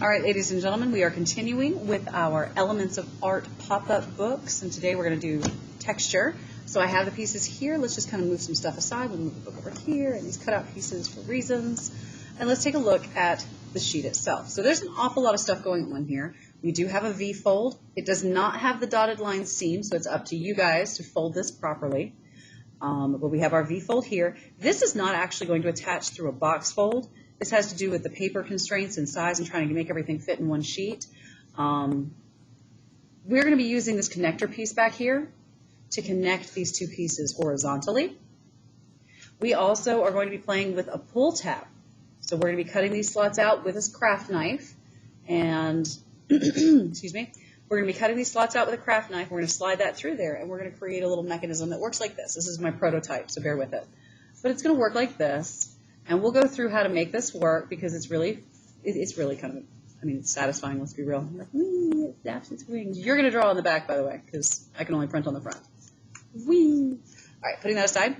All right, ladies and gentlemen, we are continuing with our Elements of Art pop-up books, and today we're going to do texture. So I have the pieces here. Let's just kind of move some stuff aside. We'll move the book over here, and these cutout pieces for reasons. And let's take a look at the sheet itself. So there's an awful lot of stuff going on here. We do have a V fold. It does not have the dotted line seam, so it's up to you guys to fold this properly. But we have our V fold here. This is not actually going to attach through a box fold. This has to do with the paper constraints and size and trying to make everything fit in one sheet. We're going to be using this connector piece back here to connect these two pieces horizontally. We also are going to be playing with a pull tab. So we're going to be cutting these slots out with this craft knife. And, excuse me, we're going to be cutting these slots out with a craft knife. We're going to slide that through there, and we're going to create a little mechanism that works like this. This is my prototype, so bear with it. But it's going to work like this. And we'll go through how to make this work because it's really kind of, I mean, it's satisfying, let's be real. Like, whee, it flaps its wings. You're going to draw on the back, by the way, because I can only print on the front. Whee! All right, putting that aside.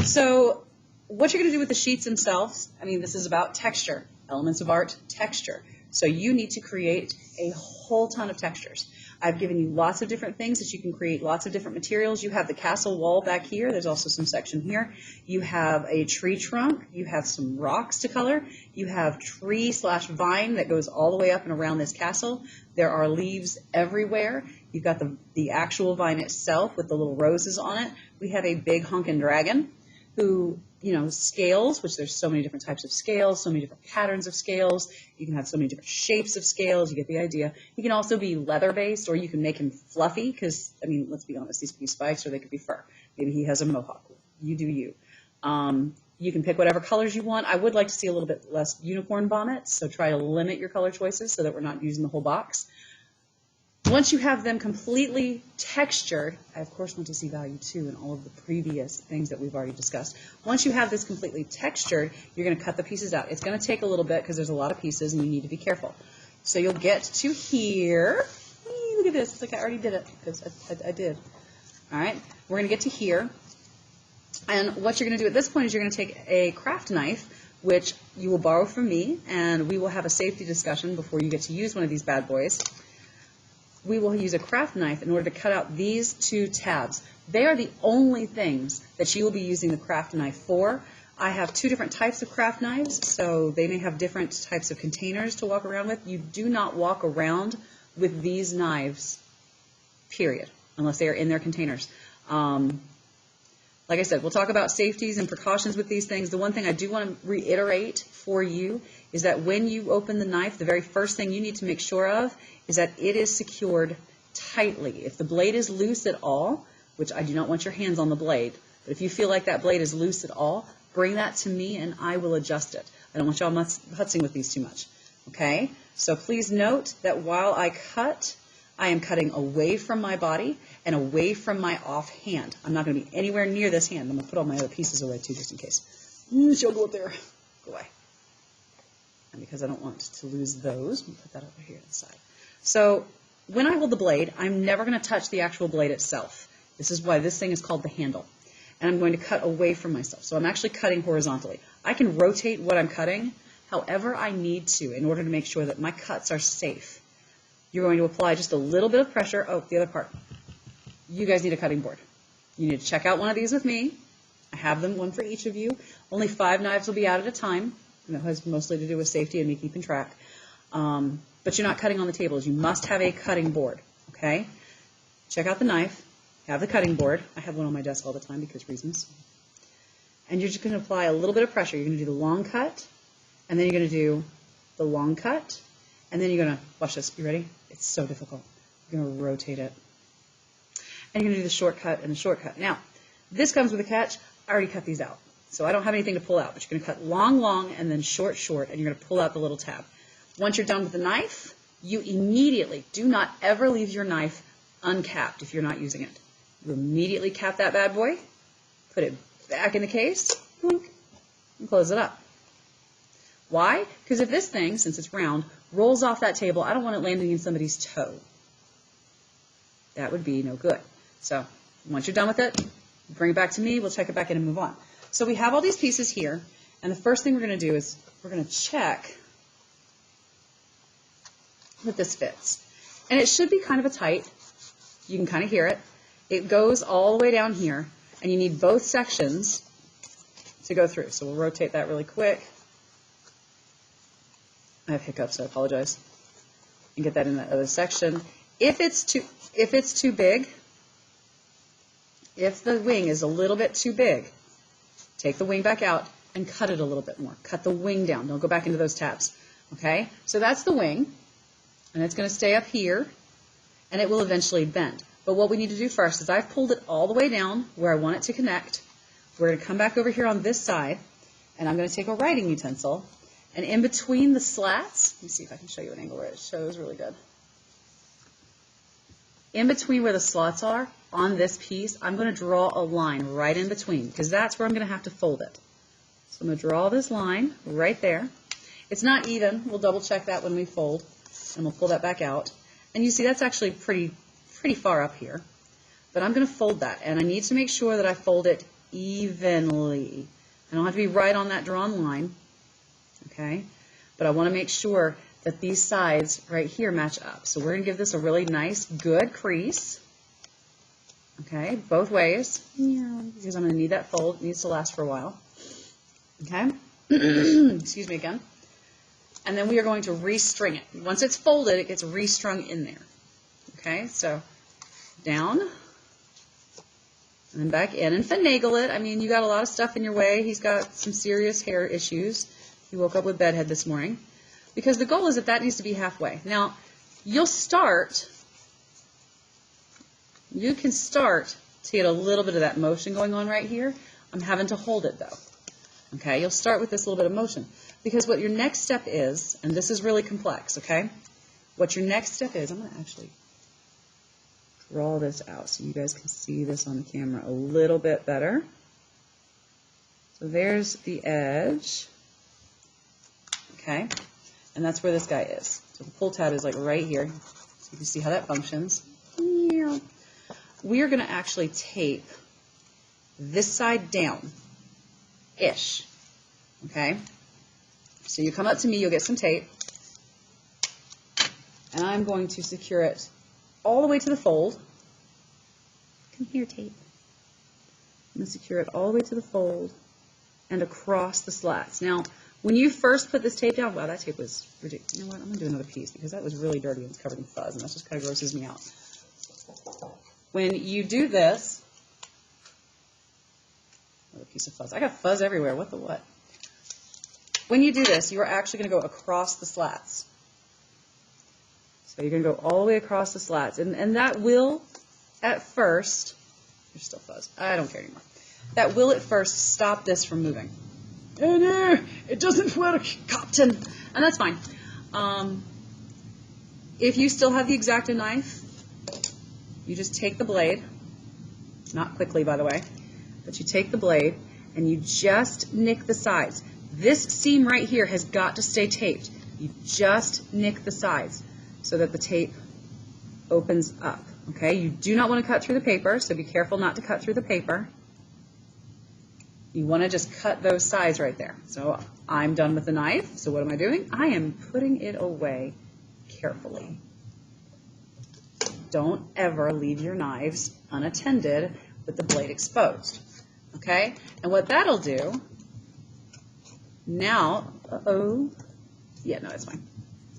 So what you're going to do with the sheets themselves, I mean, this is about texture, Elements of Art texture. So you need to create a whole ton of textures. I've given you lots of different things that you can create, lots of different materials. You have the castle wall back here. There's also some section here. You have a tree trunk. You have some rocks to color. You have tree/vine that goes all the way up and around this castle. There are leaves everywhere. You've got the actual vine itself with the little roses on it. We have a big honkin' dragon who, you know, scales, which there's so many different types of scales, so many different patterns of scales. You can have so many different shapes of scales. You get the idea. He can also be leather-based, or you can make him fluffy because, I mean, let's be honest, these could be spikes or they could be fur. Maybe he has a mohawk. You do you. You can pick whatever colors you want. I would like to see a little bit less unicorn bonnets, so try to limit your color choices so that we're not using the whole box. Once you have them completely textured, I of course want to see value 2 in all of the previous things that we've already discussed. Once you have this completely textured, you're going to cut the pieces out. It's going to take a little bit because there's a lot of pieces and you need to be careful. So you'll get to here. Whee, look at this. It's like I already did it because I did. All right. We're going to get to here. And what you're going to do at this point is you're going to take a craft knife, which you will borrow from me, and we will have a safety discussion before you get to use one of these bad boys. We will use a craft knife in order to cut out these two tabs. They are the only things that you will be using the craft knife for. I have two different types of craft knives, so they may have different types of containers to walk around with. You do not walk around with these knives, period, unless they are in their containers. Like I said, we'll talk about safeties and precautions with these things. The one thing I do want to reiterate for you is that when you open the knife, the very first thing you need to make sure of is that it is secured tightly. If the blade is loose at all, which I do not want your hands on the blade, but if you feel like that blade is loose at all, bring that to me and I will adjust it. I don't want y'all putzing with these too much. Okay? So please note that while I cut, I am cutting away from my body and away from my off hand. I'm not going to be anywhere near this hand. I'm going to put all my other pieces away too, just in case. She'll go up there. Go away. And because I don't want to lose those, we'll put that over here to the side. So when I hold the blade, I'm never going to touch the actual blade itself. This is why this thing is called the handle. And I'm going to cut away from myself. So I'm actually cutting horizontally. I can rotate what I'm cutting however I need to in order to make sure that my cuts are safe. You're going to apply just a little bit of pressure. Oh, the other part. You guys need a cutting board. You need to check out one of these with me. I have them, one for each of you. Only 5 knives will be out at a time. And that has mostly to do with safety and me keeping track. But you're not cutting on the tables. You must have a cutting board, okay? Check out the knife. Have the cutting board. I have one on my desk all the time because reasons. And you're just going to apply a little bit of pressure. You're going to do the long cut, and then you're going to do the long cut, and then you're going to, watch this, you ready? It's so difficult. You're going to rotate it. And you're going to do the shortcut and the shortcut. Now, this comes with a catch. I already cut these out. So I don't have anything to pull out, but you're going to cut long, long, and then short, short, and you're going to pull out the little tab. Once you're done with the knife, you immediately, do not ever leave your knife uncapped if you're not using it. You immediately cap that bad boy, put it back in the case, blink, and close it up. Why? Because if this thing, since it's round, rolls off that table, I don't want it landing in somebody's toe. That would be no good. So once you're done with it, bring it back to me, we'll check it back in and move on. So we have all these pieces here, and the first thing we're going to do is we're going to check that this fits. And it should be kind of a tight, you can kind of hear it. It goes all the way down here, and you need both sections to go through. So we'll rotate that really quick. I have hiccups, so I apologize. And get that in that other section. If it's too big, if the wing is a little bit too big, take the wing back out and cut it a little bit more. Cut the wing down. Don't go back into those tabs. Okay? So that's the wing, and it's going to stay up here, and it will eventually bend. But what we need to do first is I've pulled it all the way down where I want it to connect. We're going to come back over here on this side, and I'm going to take a writing utensil, and in between the slats, let me see if I can show you an angle where it shows really good. In between where the slots are on this piece, I'm going to draw a line right in between, because that's where I'm going to have to fold it. So I'm going to draw this line right there. It's not even. We'll double check that when we fold, and we'll pull that back out. And you see that's actually pretty far up here. But I'm going to fold that, and I need to make sure that I fold it evenly. I don't have to be right on that drawn line, okay? But I want to make sure that these sides right here match up. So we're going to give this a really nice, good crease, okay, both ways, because I'm going to need that fold. It needs to last for a while, okay? Excuse me again. And then we are going to restring it. Once it's folded, it gets restrung in there, okay? So down, and then back in, and finagle it. I mean, you got a lot of stuff in your way. He's got some serious hair issues. He woke up with bedhead this morning. Because the goal is that needs to be halfway. Now, you can start to get a little bit of that motion going on right here. I'm having to hold it, though. Okay, you'll start with this little bit of motion. Because what your next step is, and this is really complex, okay? What your next step is, I'm going to actually draw this out so you guys can see this on the camera a little bit better. So there's the edge, okay? And that's where this guy is. So the pull tab is like right here. So you can see how that functions. We are going to actually tape this side down-ish, okay? So you come up to me, you'll get some tape, and I'm going to secure it all the way to the fold. Come here, tape. I'm going to secure it all the way to the fold and across the slats. Now, when you first put this tape down, wow, that tape was ridiculous. You know what? I'm going to do another piece because that was really dirty and it's covered in fuzz, and that just kind of grosses me out. When you do this, another piece of fuzz. I got fuzz everywhere. What the what? When you do this, you're actually going to go across the slats. So you're going to go all the way across the slats. And that will, at first, there's still fuzz. I don't care anymore. That will, at first, stop this from moving. Oh no, it doesn't work, Captain. And that's fine. If you still have the X-Acto knife, you just take the blade, not quickly, by the way, but you take the blade and you just nick the sides. This seam right here has got to stay taped. You just nick the sides so that the tape opens up, okay? You do not want to cut through the paper, so be careful not to cut through the paper. You want to just cut those sides right there. So I'm done with the knife, so what am I doing? I am putting it away carefully. Don't ever leave your knives unattended with the blade exposed, okay? And what that'll do, now, yeah, no, it's fine.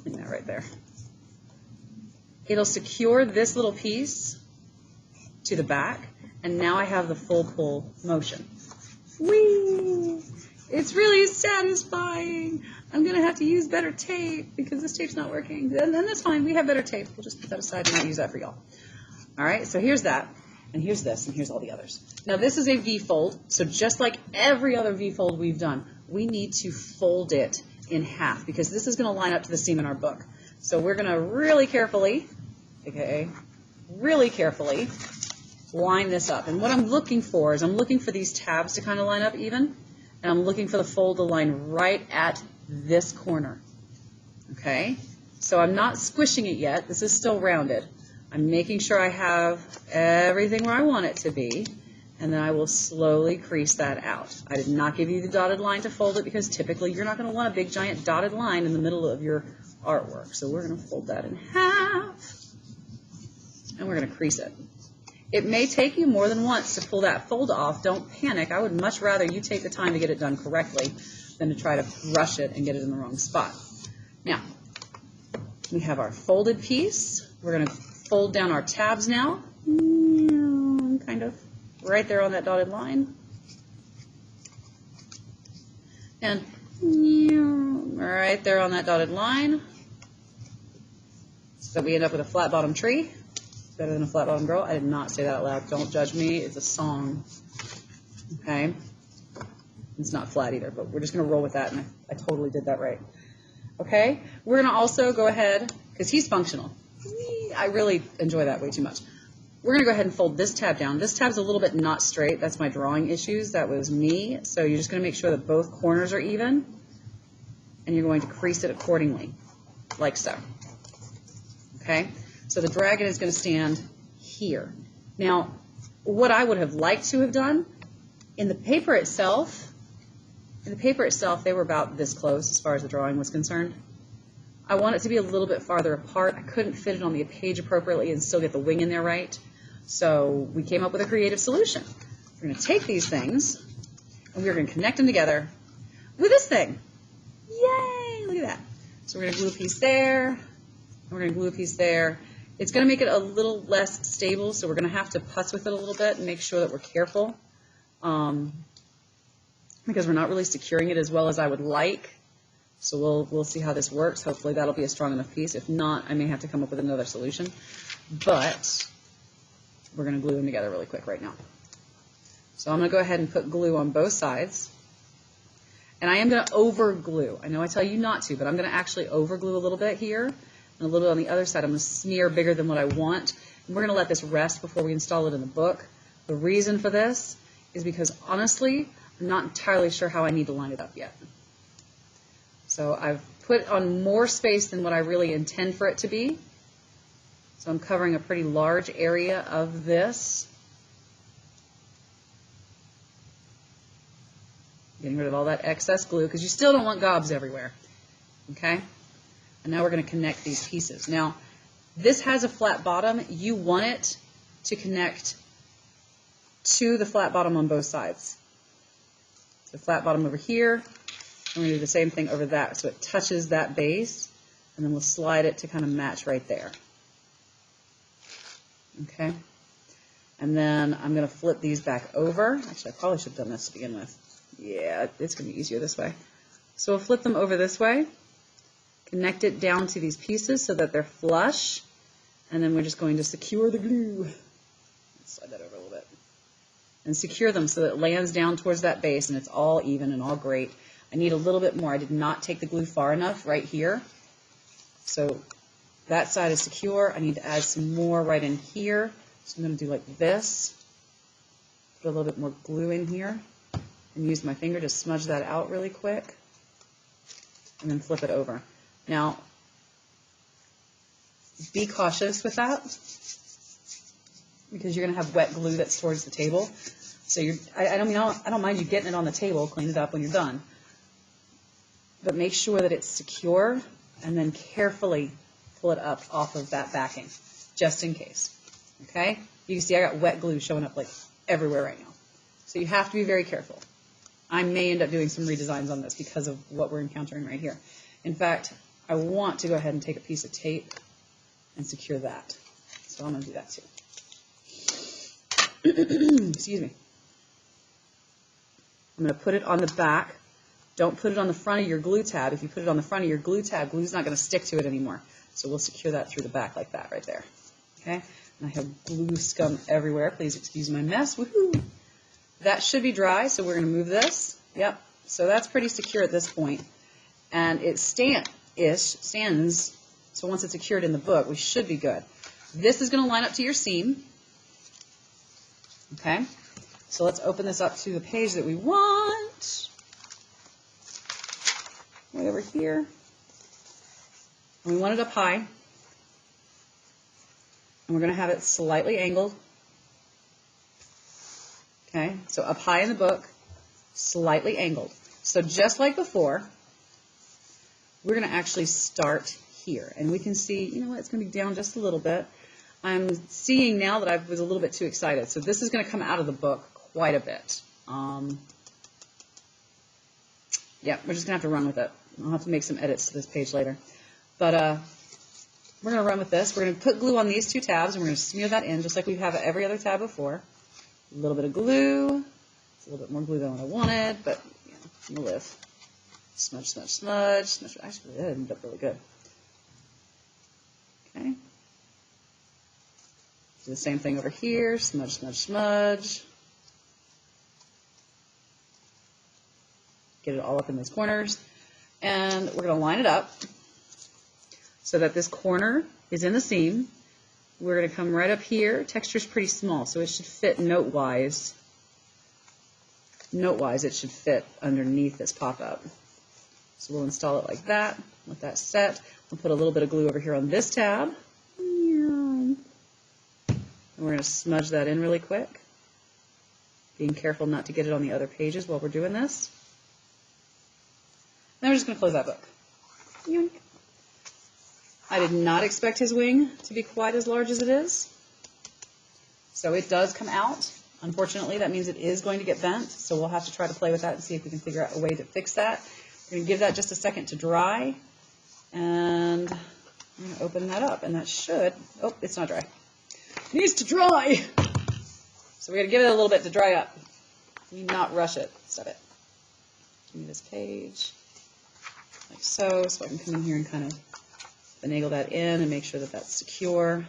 Leave that right there. It'll secure this little piece to the back, and now I have the full pull motion. Whee! It's really satisfying. I'm going to have to use better tape because this tape's not working. And that's fine. We have better tape. We'll just put that aside and not use that for y'all. All right, so here's that, and here's this, and here's all the others. Now, this is a V-fold, so just like every other V-fold we've done, we need to fold it in half because this is going to line up to the seam in our book. So we're going to really carefully, okay, really carefully line this up. And what I'm looking for is I'm looking for these tabs to kind of line up even, and I'm looking for the fold to line right at this corner, okay? So I'm not squishing it yet. This is still rounded. I'm making sure I have everything where I want it to be, and then I will slowly crease that out. I did not give you the dotted line to fold it because typically you're not going to want a big giant dotted line in the middle of your artwork. So we're going to fold that in half, and we're going to crease it. It may take you more than once to pull that fold off. Don't panic. I would much rather you take the time to get it done correctly than to try to rush it and get it in the wrong spot. Now, we have our folded piece. We're going to fold down our tabs now, kind of right there on that dotted line. And right there on that dotted line, so that we end up with a flat bottom tree. Better than a flat bottom girl. I did not say that out loud. Don't judge me. It's a song. Okay? It's not flat either, but we're just going to roll with that, and I totally did that right. Okay? We're going to also go ahead, because he's functional. I really enjoy that way too much. We're going to go ahead and fold this tab down. This tab's a little bit not straight. That's my drawing issues. That was me. So you're just going to make sure that both corners are even, and you're going to crease it accordingly, like so. Okay? So the dragon is going to stand here. Now, what I would have liked to have done, in the paper itself, they were about this close as far as the drawing was concerned. I want it to be a little bit farther apart. I couldn't fit it on the page appropriately and still get the wing in there right. So we came up with a creative solution. We're going to take these things, and we're going to connect them together with this thing. Yay! Look at that. So we're going to glue a piece there, and we're going to glue a piece there. It's going to make it a little less stable, so we're going to have to putz with it a little bit and make sure that we're careful, because we're not really securing it as well as I would like. So we'll see how this works. Hopefully that'll be a strong enough piece. If not, I may have to come up with another solution. But we're going to glue them together really quick right now. So I'm going to go ahead and put glue on both sides. And I am going to over glue. I know I tell you not to, but I'm going to actually over glue a little bit here. And a little bit on the other side. I'm going to smear bigger than what I want. And we're going to let this rest before we install it in the book. The reason for this is because, honestly, I'm not entirely sure how I need to line it up yet. So I've put on more space than what I really intend for it to be. So I'm covering a pretty large area of this. Getting rid of all that excess glue, because you still don't want gobs everywhere. Okay? And now we're going to connect these pieces. Now, this has a flat bottom. You want it to connect to the flat bottom on both sides. So flat bottom over here. I'm going to do the same thing over that, so it touches that base, and then we'll slide it to kind of match right there. Okay? And then I'm going to flip these back over. Actually, I probably should have done this to begin with. Yeah, it's going to be easier this way. So we'll flip them over this way, connect it down to these pieces so that they're flush, and then we're just going to secure the glue. Let's slide that over a little bit. And secure them so that it lands down towards that base, and it's all even and all great. I need a little bit more. I did not take the glue far enough right here. So that side is secure. I need to add some more right in here. So I'm going to do like this. Put a little bit more glue in here. And use my finger to smudge that out really quick. And then flip it over. Now, be cautious with that, because you're going to have wet glue that's towards the table. So I don't mind you getting it on the table, clean it up when you're done. But make sure that it's secure, and then carefully pull it up off of that backing, just in case. Okay? You can see I got wet glue showing up like everywhere right now. So you have to be very careful. I may end up doing some redesigns on this because of what we're encountering right here. In fact, I want to go ahead and take a piece of tape and secure that. So I'm going to do that too. Excuse me. I'm going to put it on the back. Don't put it on the front of your glue tab. If you put it on the front of your glue tab, glue's not going to stick to it anymore. So we'll secure that through the back like that right there. Okay? And I have glue scum everywhere. Please excuse my mess. Woohoo! That should be dry, so we're going to move this. Yep. So that's pretty secure at this point. And it stands. So once it's secured in the book, we should be good. This is going to line up to your seam. Okay? So let's open this up to the page that we want. Way over here. And we want it up high. And we're going to have it slightly angled. Okay, so up high in the book, slightly angled. So just like before, we're going to actually start here. And we can see, you know what, it's going to be down just a little bit. I'm seeing now that I was a little bit too excited. So this is going to come out of the book quite a bit. Yeah, we're just going to have to run with it. I'll have to make some edits to this page later. But we're going to run with this. We're going to put glue on these two tabs, and we're going to smear that in just like we have at every other tab before. A little bit of glue. It's a little bit more glue than what I wanted, but you know, we'll live. Smudge, smudge, smudge, smudge. Actually, that ended up really good. Okay. Do the same thing over here. Smudge, smudge, smudge. Get it all up in those corners. And we're going to line it up so that this corner is in the seam. We're going to come right up here. Texture's pretty small, so it should fit note-wise. Note-wise, it should fit underneath this pop-up. So we'll install it like that, with that set. We'll put a little bit of glue over here on this tab. And we're going to smudge that in really quick. Being careful not to get it on the other pages while we're doing this. Then we're just going to close that book. Yoink. I did not expect his wing to be quite as large as it is. So it does come out. Unfortunately, that means it is going to get bent. So we'll have to try to play with that and see if we can figure out a way to fix that. We're going to give that just a second to dry. And I'm going to open that up. And that should, oh, it's not dry. It needs to dry. So we're going to give it a little bit to dry up. We not rush it. Stop it. Give me this page. Like so I can come in here and kind of finagle that in and make sure that that's secure.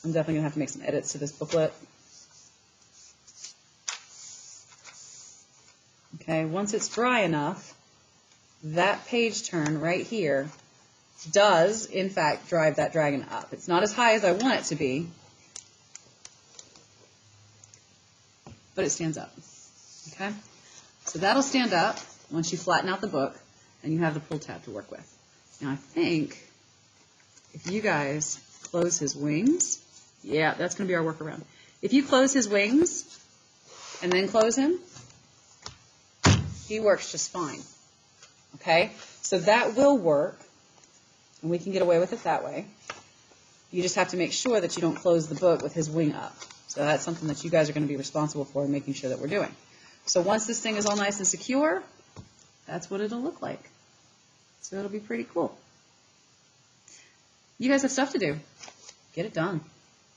I'm definitely going to have to make some edits to this booklet. Okay, once it's dry enough, that page turn right here does, in fact, drive that dragon up. It's not as high as I want it to be, but it stands up. Okay, so that'll stand up once you flatten out the book and you have the pull tab to work with. Now I think if you guys close his wings, yeah, that's going to be our workaround. If you close his wings and then close him, he works just fine. Okay, so that will work, and we can get away with it that way. You just have to make sure that you don't close the book with his wing up. So that's something that you guys are going to be responsible for and making sure that we're doing. So once this thing is all nice and secure, that's what it'll look like. So it'll be pretty cool. You guys have stuff to do. Get it done.